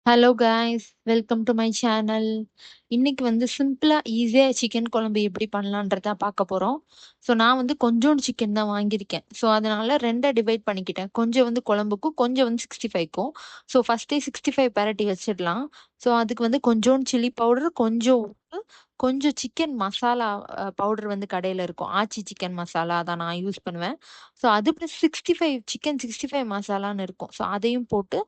Hello guys, welcome to my channel. இன்னைக்கு வந்து சிம்பிளா ஈஸியா சிக்கன் குழம்பு எப்படி பண்ணலான்றத பார்க்க போறோம். ஸோ நான் வந்து கொஞ்சோண்டு சிக்கன் தான் வாங்கியிருக்கேன். ஸோ அதனால ரெண்டா டிவைட் பண்ணிக்கிட்டேன். கொஞ்சம் வந்து குழம்புக்கும் கொஞ்சம் வந்து 65க்கும். ஸோ ஃபர்ஸ்டே 65 பெரட்டி வச்சிடலாம். ஸோ அதுக்கு வந்து கொஞ்சோண்டு சில்லி பவுடர், கொஞ்சம் உப்பு, கொஞ்சம் சிக்கன் மசாலா பவுடர் வந்து கடையில் இருக்கும். ஆச்சி சிக்கன் மசாலா தான் நான் யூஸ் பண்ணுவேன். ஸோ அது ப்ளஸ் 65 சிக்கன் 65 மசாலான்னு இருக்கும். ஸோ அதையும் போட்டு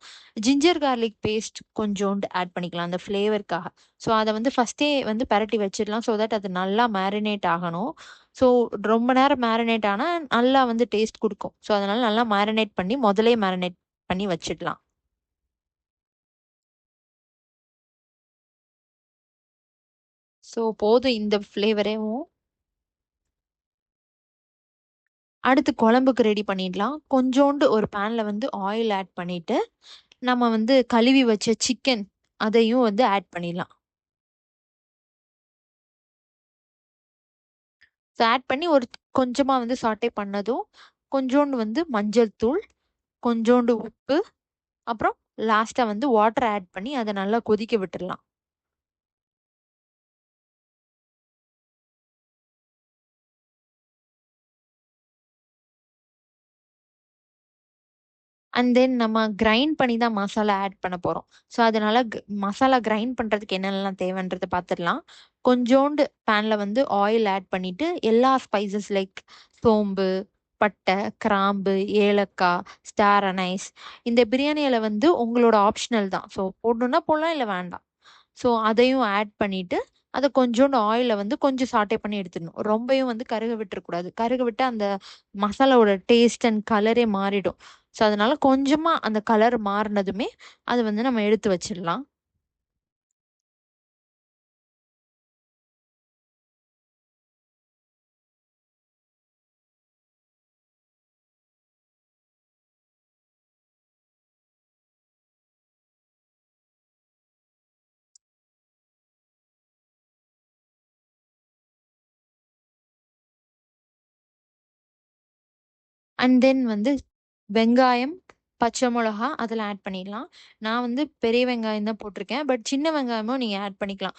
ஜிஞ்சர் கார்லிக் பேஸ்ட் கொஞ்சோண்டு ஆட் பண்ணிக்கலாம் அந்த ஃப்ளேவருக்காக. ஸோ அதை வந்து ஃபஸ்ட்டே வந்து பெரட்டி வச்சிடலாம். ஸோ தட் அது நல்லா மேரினேட் ஆகணும். ஸோ ரொம்ப நேரம் மேரினேட் ஆனால் நல்லா வந்து டேஸ்ட் கொடுக்கும். ஸோ அதனால நல்லா மேரினேட் பண்ணி முதலே மேரினேட் பண்ணி வச்சிடலாம். ஸோ போதும் இந்த ஃப்ளேவரேவும். அடுத்து குழம்புக்கு ரெடி பண்ணிடலாம். கொஞ்சோண்டு ஒரு பேன்ல வந்து ஆயில் ஆட் பண்ணிட்டு நம்ம வந்து கழுவி வச்ச சிக்கன் அதையும் வந்து ஆட் பண்ணிடலாம். ஸோ ஆட் பண்ணி ஒரு கொஞ்சமா வந்து சாட்டே பண்ணதும் கொஞ்சோண்டு வந்து மஞ்சள் தூள், கொஞ்சோண்டு உப்பு, அப்புறம் லாஸ்டா வந்து வாட்டர் ஆட் பண்ணி அதை நல்லா கொதிக்க விட்டுறலாம். அண்ட் தென் நம்ம கிரைண்ட் பண்ணி தான் மசாலா ஆட் பண்ண போறோம். ஸோ அதனால மசாலா கிரைண்ட் பண்றதுக்கு என்னென்னலாம் தேவைன்றதை பார்த்துடலாம். கொஞ்சோண்டு பேன்ல வந்து ஆயில் ஆட் பண்ணிட்டு எல்லா ஸ்பைசஸ் லைக் சோம்பு, பட்டை, கிராம்பு, ஏலக்காய், ஸ்டார் அனைஸ், இந்த பிரியாணி இலை வந்து உங்களோட ஆப்ஷனல் தான். ஸோ போடணும்னா போடலாம், இல்லை வேண்டாம். ஸோ அதையும் ஆட் பண்ணிட்டு அதை கொஞ்சோண்டு ஆயில வந்து கொஞ்சம் சாட்டே பண்ணி எடுத்துடணும். ரொம்பவும் வந்து கருக விட்டுறக்கூடாது. கருக விட்டு அந்த மசாலாவோட டேஸ்ட் அண்ட் கலரே மாறிடும். ஸோ அதனால கொஞ்சமா அந்த கலர் மாறினதுமே அதை வந்து நம்ம எடுத்து வச்சிடலாம். அண்ட் தென் வந்து வெங்காயம், பச்சை மிளகா அதில் ஆட் பண்ணிடலாம். நான் வந்து பெரிய வெங்காயம் தான் போட்டிருக்கேன். பட் சின்ன வெங்காயமும் நீங்கள் ஆட் பண்ணிக்கலாம்.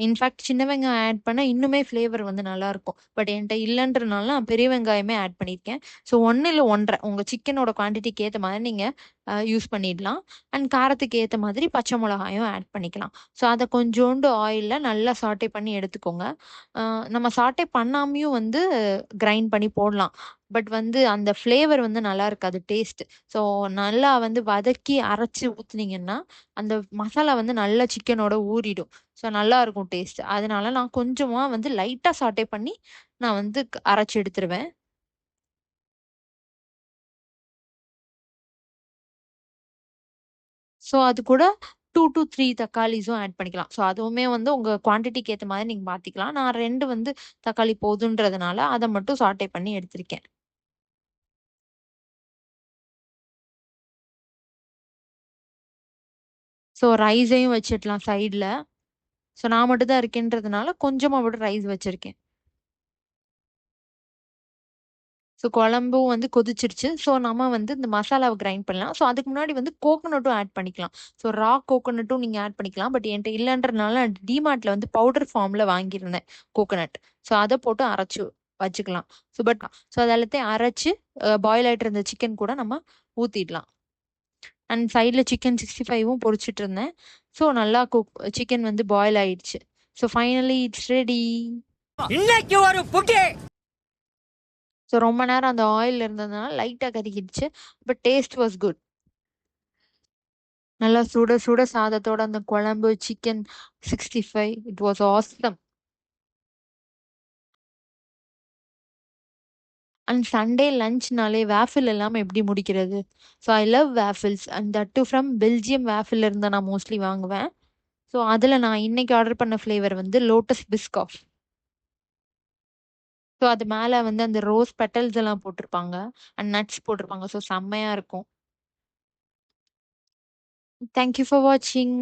இன்ஃபேக்ட் சின்ன வெங்காயம் ஆட் பண்ணால் இன்னுமே ஃப்ளேவர் வந்து நல்லாயிருக்கும். பட் என்கிட்ட இல்லைன்றனால நான் பெரிய வெங்காயமே ஆட் பண்ணியிருக்கேன். ஸோ 1 இல்லை 1.5 உங்கள் சிக்கனோட குவான்டிட்டிக்கு ஏற்ற மாதிரி நீங்கள் யூஸ் பண்ணிடலாம். அண்ட் காரத்துக்கு ஏற்ற மாதிரி பச்சை மிளகாயும் ஆட் பண்ணிக்கலாம். ஸோ அதை கொஞ்சோண்டு ஆயிலில் நல்லா சாட்டே பண்ணி எடுத்துக்கோங்க. நம்ம சாட்டே பண்ணாமையும் வந்து கிரைண்ட் பண்ணி போடலாம். பட் வந்து அந்த ஃப்ளேவர் வந்து நல்லா இருக்காது டேஸ்ட். ஸோ நல்லா வந்து வதக்கி அரைச்சு ஊத்துனீங்கன்னா அந்த மசாலா வந்து நல்லா சிக்கனோட ஊறிடும். ஸோ நல்லா இருக்கும் டேஸ்ட். அதனால நான் கொஞ்சமா வந்து லைட்டா சாட்டே பண்ணி நான் வந்து அரைச்சு எடுத்துருவேன். ஸோ அது கூட 2 to 3 தக்காளிஸும் ஆட் பண்ணிக்கலாம். ஸோ அதுவுமே வந்து உங்க குவான்டிட்டிக்கு ஏத்த மாதிரி நீங்க மாத்திக்கலாம். நான் 2 வந்து தக்காளி போதுன்றதுனால அதை மட்டும் சாட்டே பண்ணி எடுத்திருக்கேன். ஸோ ரைஸையும் வச்சிடலாம் சைட்ல. ஸோ நான் மட்டும் தான் இருக்கேன்றதுனால கொஞ்சமா மட்டும் ரைஸ் வச்சிருக்கேன். ஸோ குழம்பும் வந்து கொதிச்சிருச்சு. ஸோ நம்ம வந்து இந்த மசாலாவை கிரைண்ட் பண்ணலாம். ஸோ அதுக்கு முன்னாடி வந்து கோகோனட்டும் ஆட் பண்ணிக்கலாம். ஸோ ரா கோகோனட்டும் நீங்க ஆட் பண்ணிக்கலாம். பட் என்கிட்ட இல்லைன்றதுனால டிமார்ட்ல வந்து பவுடர் ஃபார்ம்ல வாங்கியிருந்தேன் கோகோனட். ஸோ அதை போட்டு அரைச்சு வச்சுக்கலாம். ஸோ அது எல்லாத்தையும் அரைச்சு பாயில் ஆயிட்டு இருந்த சிக்கன் கூட நம்ம ஊத்திடலாம். அண்ட் சைடில் சிக்கன் 65வும் பொரிச்சிட்டு இருந்தேன். ஸோ நல்லா சிக்கன் வந்து பாயில் ஆயிடுச்சு. So finally it's ready. இன்னைக்கு ஒரு புட்டி. ஸோ ரொம்ப நேரம் அந்த ஆயில் இருந்ததுனால லைட்டாக கருகிடுச்சு. But taste was good. நல்லா சுட சுட சாதத்தோட அந்த குழம்பு chicken 65 it was awesome. And Sunday லஞ்ச்னாலே வேஃபில் இல்லாமல் எப்படி முடிக்கிறது? So I love waffles and that too from Belgium waffle இருந்தால் நான் மோஸ்ட்லி வாங்குவேன். ஸோ அதில் நான் இன்னைக்கு ஆர்டர் பண்ண ஃப்ளேவர் வந்து லோட்டஸ் பிஸ்காஃப். ஸோ அது மேலே வந்து அந்த ரோஸ் பெட்டல்ஸ் எல்லாம் போட்டிருப்பாங்க. அண்ட் நட்ஸ் போட்டிருப்பாங்க. ஸோ செம்மையா இருக்கும். தேங்க்யூ ஃபார் வாட்சிங்.